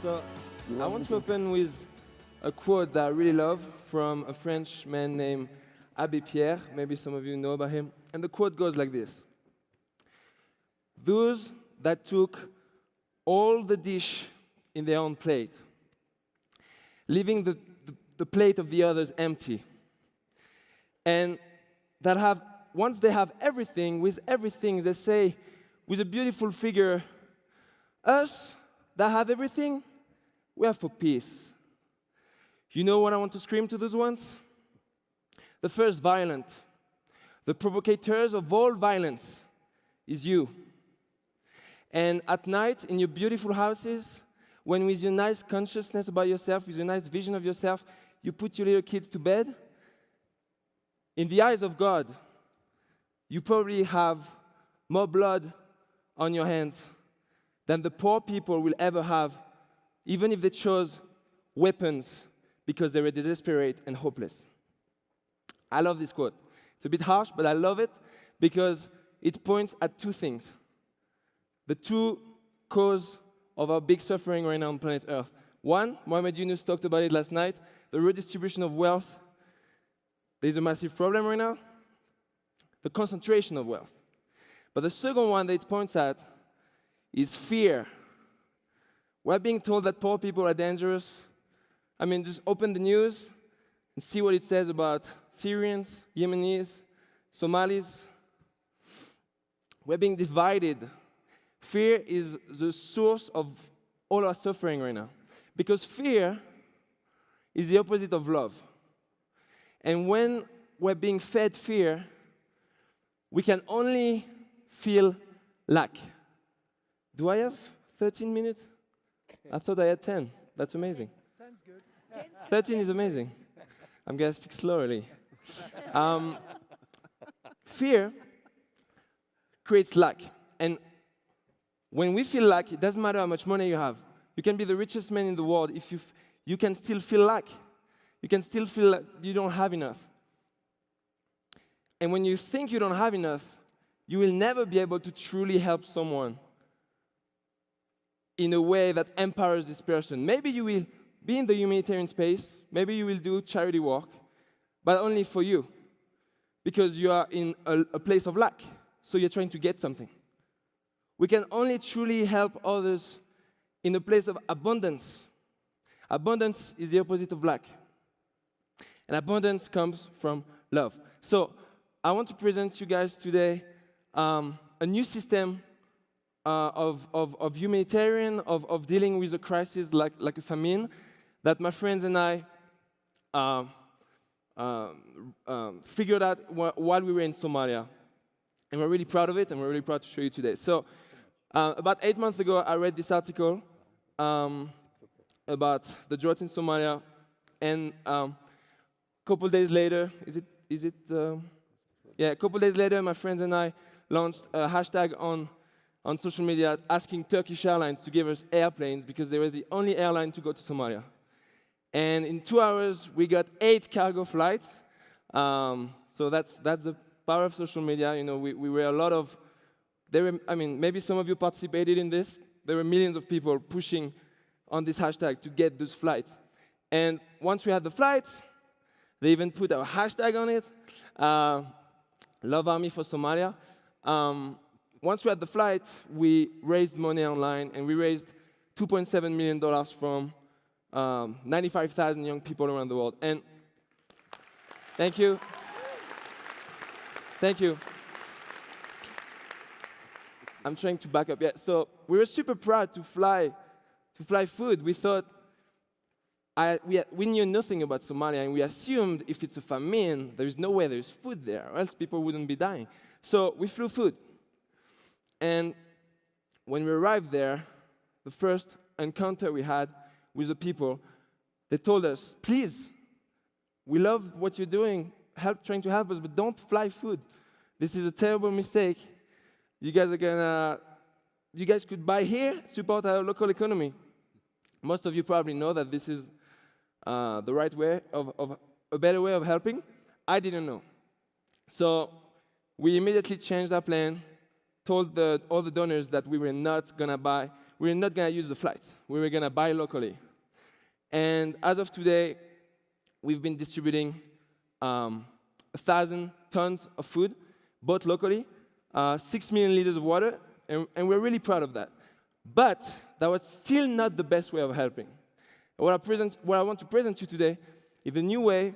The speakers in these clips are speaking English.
So I want to open with a quote that I really love from a French man named Abbé Pierre. Maybe some of you know about him. And the quote goes like this: "Those that took all the dish in their own plate, leaving the plate of the others empty, and that have, once they have everything, with everything, they say, with a beautiful figure, us that have everything, we are for peace." You know what I want to scream to those ones? The first violent, the provocateurs of all violence, is you. And at night, in your beautiful houses, when with your nice consciousness about yourself, with your nice vision of yourself, you put your little kids to bed, in the eyes of God, you probably have more blood on your hands than the poor people will ever have, even if they chose weapons because they were desperate and hopeless. I love this quote. It's a bit harsh, but I love it because it points at two things. The two causes of our big suffering right now on planet Earth. One, Mohamed Yunus talked about it last night, the redistribution of wealth. There's a massive problem right now, the concentration of wealth. But the second one that it points at is fear. We're being told that poor people are dangerous. I mean, just open the news and see what it says about Syrians, Yemenis, Somalis. We're being divided. Fear is the source of all our suffering right now. Because fear is the opposite of love. And when we're being fed fear, we can only feel lack. Do I have 13 minutes? I thought I had 10. That's amazing. 10's good. 13 is amazing. I'm going to speak slowly. Fear creates lack. And when we feel lack, it doesn't matter how much money you have. You can be the richest man in the world. If you can still feel lack. You can still feel like you don't have enough. And when you think you don't have enough, you will never be able to truly help someone in a way that empowers this person. Maybe you will be in the humanitarian space, maybe you will do charity work, but only for you, because you are in a place of lack, so you're trying to get something. We can only truly help others in a place of abundance. Abundance is the opposite of lack. And abundance comes from love. So I want to present to you guys today a new system of humanitarian, of dealing with a crisis like a famine that my friends and I figured out while we were in Somalia. And we're really proud of it, and we're really proud to show you today. So about 8 months ago, I read this article about the drought in Somalia, and a couple days later, a couple days later, my friends and I launched a hashtag on social media asking Turkish Airlines to give us airplanes because they were the only airline to go to Somalia. And in 2 hours, we got 8 cargo flights. So that's the power of social media. You know, we were a lot of, maybe some of you participated in this. There were millions of people pushing on this hashtag to get those flights. And once we had the flights, they even put a hashtag on it, Love Army for Somalia. Once we had the flight, we raised money online, and we raised $2.7 million from 95,000 young people around the world. And thank you. Thank you. I'm trying to back up. Yeah, so we were super proud to fly food. We thought, we knew nothing about Somalia, and we assumed if it's a famine, there is no way there's food there, or else people wouldn't be dying. So we flew food. And when we arrived there, the first encounter we had with the people, they told us, please, we love what you're doing, trying to help us, but don't fly food. This is a terrible mistake. You guys could buy here, support our local economy. Most of you probably know that this is the right way of a better way of helping. I didn't know. So we immediately changed our plan, told all the donors that we were not going to buy we were not going to use the flights. We were going to buy locally. And as of today, we've been distributing 1,000 tons of food, bought locally, 6 million liters of water, and we're really proud of that. But that was still not the best way of helping. What I want to present to you today is a new way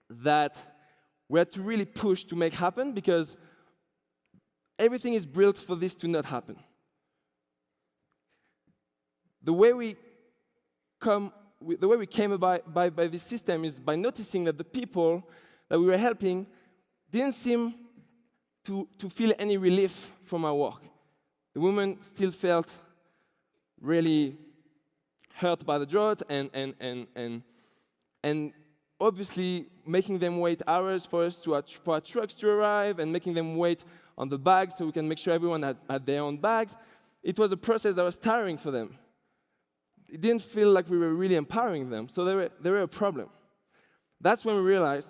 that we had to really push to make happen, because everything is built for this to not happen. The way we came by this system is by noticing that the people that we were helping didn't seem to feel any relief from our work. The women still felt really hurt by the drought, and obviously making them wait hours for our trucks to arrive, and making them wait on the bags so we can make sure everyone had their own bags. It was a process that was tiring for them. It didn't feel like we were really empowering them, so they were a problem. That's when we realized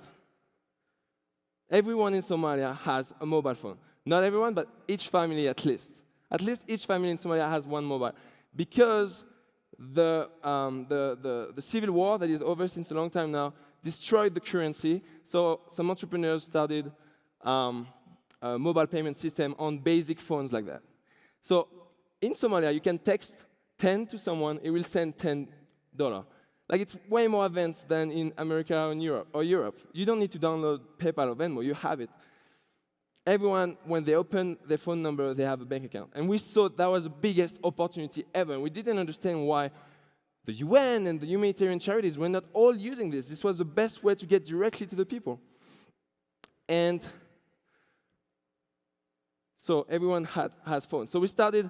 everyone in Somalia has a mobile phone. Not everyone, but each family at least. At least each family in Somalia has one mobile. Because the civil war that is over since a long time now destroyed the currency, so some entrepreneurs started a mobile payment system on basic phones like that. So in Somalia, you can text 10 to someone, it will send $10. Like, it's way more advanced than in America or Europe. You don't need to download PayPal or Venmo, you have it. Everyone, when they open their phone number, they have a bank account. And we thought that was the biggest opportunity ever. We didn't understand why the UN and the humanitarian charities were not all using this. This was the best way to get directly to the people. And so everyone has phones. So we started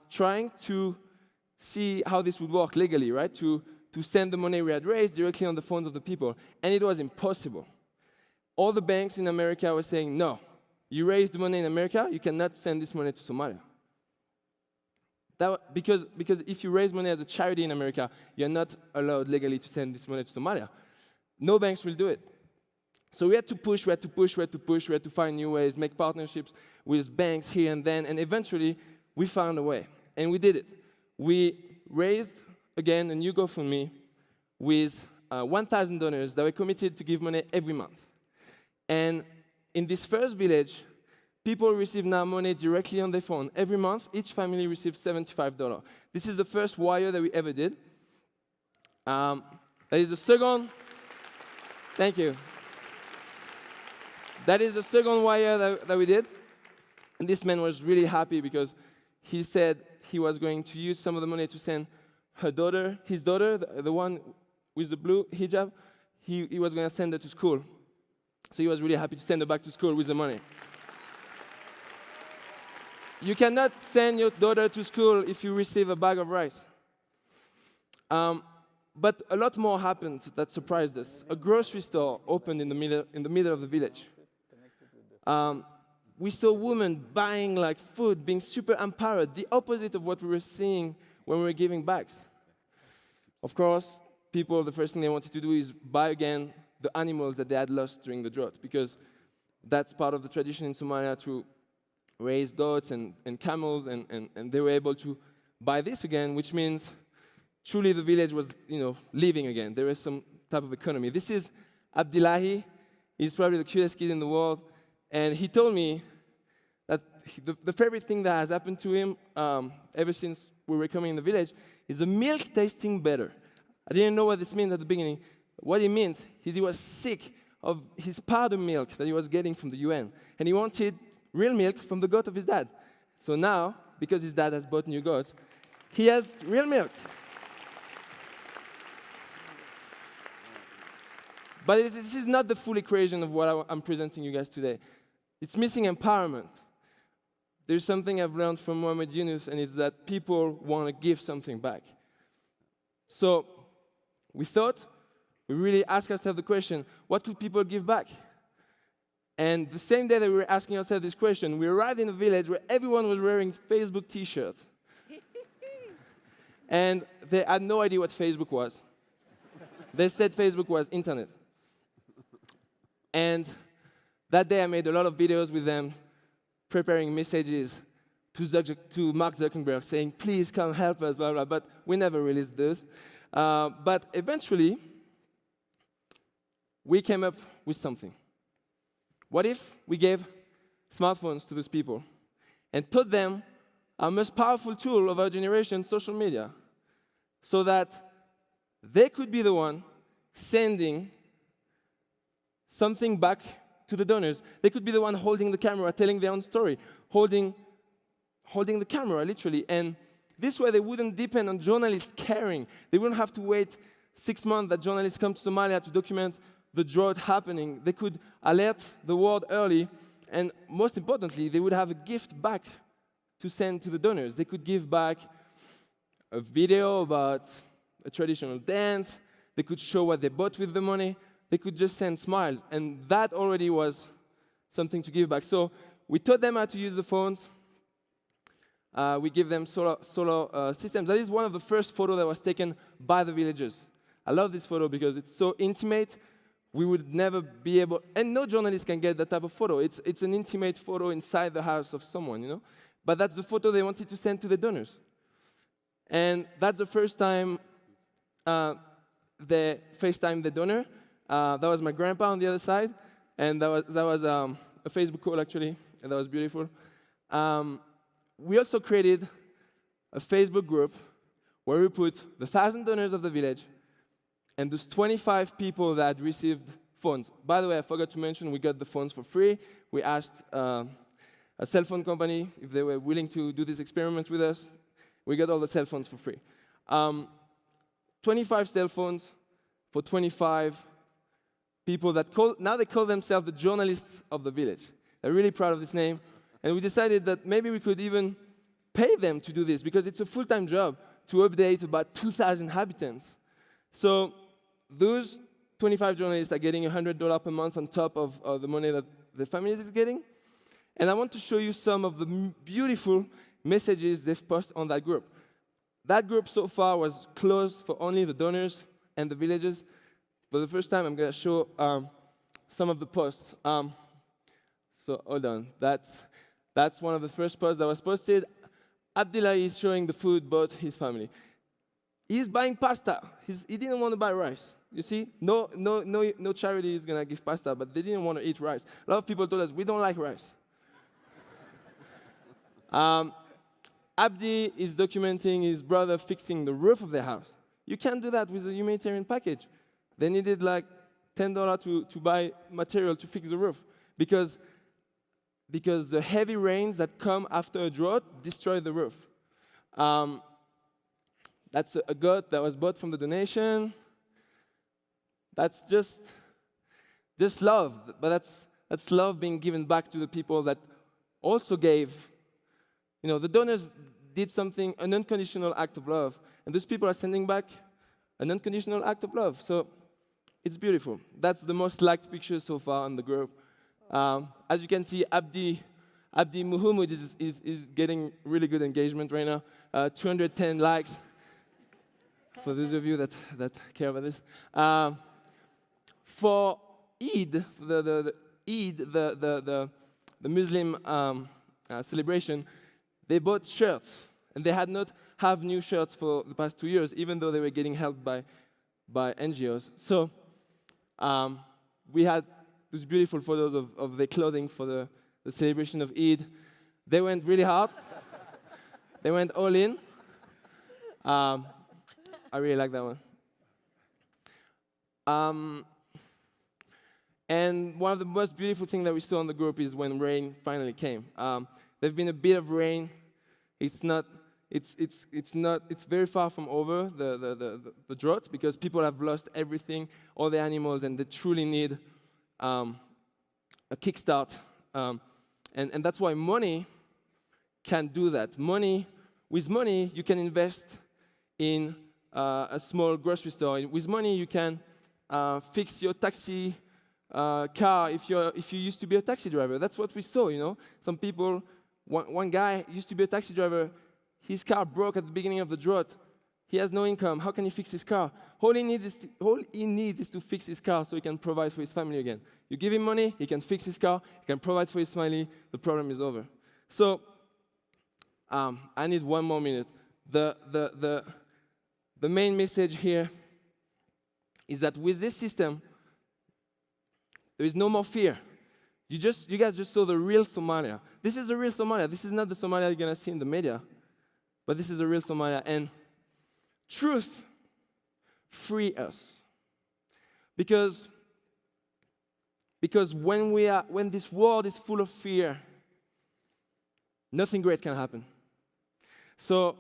trying to see how this would work legally, right? To send the money we had raised directly on the phones of the people. And it was impossible. All the banks in America were saying, no, you raised the money in America, you cannot send this money to Somalia. Because if you raise money as a charity in America, you're not allowed legally to send this money to Somalia. No banks will do it. So we had to push, we had to find new ways, make partnerships with banks here and then, and eventually we found a way, and we did it. We raised, again, a new GoFundMe with 1,000 donors that were committed to give money every month. And in this first village, people receive now money directly on their phone. Every month, each family receives $75. This is the first wire that we ever did. That is the second. Thank you. That is the second wire that we did. And this man was really happy because he said he was going to use some of the money to send his daughter, the one with the blue hijab, he was going to send her to school. So he was really happy to send her back to school with the money. You cannot send your daughter to school if you receive a bag of rice. But a lot more happened that surprised us. A grocery store opened in the middle of the village. We saw women buying like food, being super empowered, the opposite of what we were seeing when we were giving bags. Of course, people, the first thing they wanted to do is buy again the animals that they had lost during the drought, because that's part of the tradition in Somalia to raise goats and camels, and they were able to buy this again, which means truly the village was, living again. There was some type of economy. This is Abdullahi. He's probably the cutest kid in the world. And he told me that the favorite thing that has happened to him ever since we were coming in the village is the milk tasting better. I didn't know what this meant at the beginning. What it meant is he was sick of his powder milk that he was getting from the UN. And he wanted real milk from the goat of his dad. So now, because his dad has bought new goats, he has real milk. But this is not the full equation of what I'm presenting you guys today. It's missing empowerment. There's something I've learned from Muhammad Yunus, and it's that people want to give something back. So we really asked ourselves the question, what could people give back? And the same day that we were asking ourselves this question, we arrived in a village where everyone was wearing Facebook T-shirts. And they had no idea what Facebook was. They said Facebook was internet. And that day I made a lot of videos with them, preparing messages to Mark Zuckerberg saying, please come help us, blah, blah, but we never released those. But eventually, we came up with something. What if we gave smartphones to those people and taught them our most powerful tool of our generation, social media, so that they could be the one sending something back to the donors. They could be the one holding the camera, telling their own story, holding the camera, literally. And this way, they wouldn't depend on journalists caring. They wouldn't have to wait 6 months that journalists come to Somalia to document the drought happening. They could alert the world early, and most importantly, they would have a gift back to send to the donors. They could give back a video about a traditional dance. They could show what they bought with the money. They could just send smiles, and that already was something to give back. So we taught them how to use the phones. We give them solar systems. That is one of the first photos that was taken by the villagers. I love this photo because it's so intimate. We would never be able, and no journalist can get that type of photo. It's an intimate photo inside the house of someone, you know? But that's the photo they wanted to send to the donors. And that's the first time they FaceTimed the donor. That was my grandpa on the other side, and that was a Facebook call, actually, and that was beautiful. We also created a Facebook group where we put the 1,000 donors of the village and those 25 people that had received phones. By the way, I forgot to mention, we got the phones for free. We asked a cell phone company if they were willing to do this experiment with us. We got all the cell phones for free. 25 cell phones for 25 people that now they call themselves the journalists of the village. They're really proud of this name. And we decided that maybe we could even pay them to do this, because it's a full-time job to update about 2,000 inhabitants. So those 25 journalists are getting $100 per month on top of the money that the families is getting. And I want to show you some of the beautiful messages they've posted on that group. That group so far was closed for only the donors and the villagers. For the first time, I'm going to show some of the posts. So hold on. That's one of the first posts that was posted. Abdullah is showing the food bought his family. He's buying pasta. He didn't want to buy rice. You see, no charity is going to give pasta, but they didn't want to eat rice. A lot of people told us, we don't like rice. Abdi is documenting his brother fixing the roof of their house. You can't do that with a humanitarian package. They needed like $10 to buy material to fix the roof, because the heavy rains that come after a drought destroy the roof. That's a goat that was bought from the donation. That's just love, but that's love being given back to the people that also gave. You know, the donors did something, an unconditional act of love, and those people are sending back an unconditional act of love. So it's beautiful. That's the most liked picture so far on the group. As you can see, Abdi Muhammad is getting really good engagement right now. 210 likes. For those of you that care about this. For Eid, the Muslim celebration, they bought shirts, and they had not have new shirts for the past 2 years, even though they were getting helped by NGOs. So we had those beautiful photos of their clothing for the celebration of Eid. They went really hard. They went all in. I really like that one. And one of the most beautiful things that we saw on the group is when rain finally came. There's been a bit of rain. It's very far from over, the drought, because people have lost everything, all the animals, and they truly need a kickstart. And that's why money can do that. With money, you can invest in a small grocery store. With money, you can fix your taxi car if you used to be a taxi driver. That's what we saw, you know. Some people, one guy used to be a taxi driver. His car broke at the beginning of the drought. He has no income. How can he fix his car? All he needs is to fix his car so he can provide for his family again. You give him money, he can fix his car, he can provide for his family, the problem is over. So I need 1 more minute. The main message here is that with this system, there is no more fear. You guys just saw the real Somalia. This is the real Somalia. This is not the Somalia you're going to see in the media, but this is the real Somalia. And truth free us. Because when this world is full of fear, nothing great can happen. So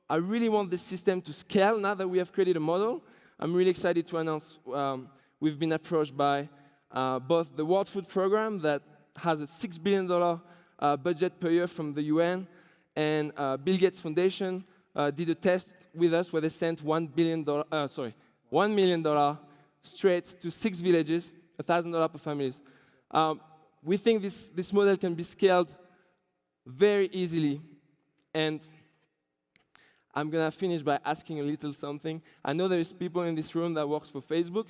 I really want this system to scale now that we have created a model. I'm really excited to announce we've been approached by both the World Food Program that has a $6 billion budget per year from the UN, and Bill Gates Foundation did a test with us where they sent $1 million straight to 6 villages, $1,000 per families. We think this model can be scaled very easily, and I'm going to finish by asking a little something. I know there is people in this room that works for Facebook.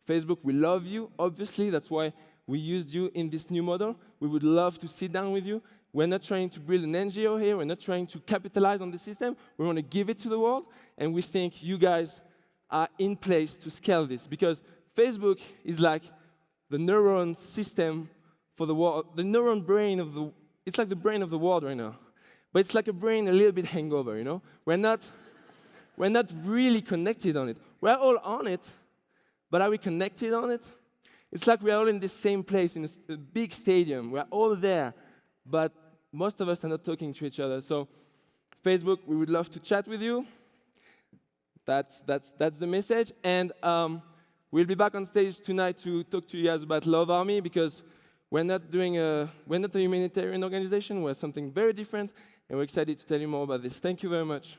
Facebook, we love you, obviously. That's why we used you in this new model. We would love to sit down with you. We're not trying to build an NGO here. We're not trying to capitalize on the system. We want to give it to the world, and we think you guys are in place to scale this, because Facebook is like the neuron system for the world, the neuron brain of the, it's like the brain of the world right now. But it's like a brain a little bit hangover, you know? We're not really connected on it. We're all on it, but are we connected on it? It's like we're all in the same place, in a big stadium. We're all there, but most of us are not talking to each other. So, Facebook, we would love to chat with you. That's the message. And we'll be back on stage tonight to talk to you guys about Love Army, because we're not a humanitarian organization. We're something very different, and we're excited to tell you more about this. Thank you very much.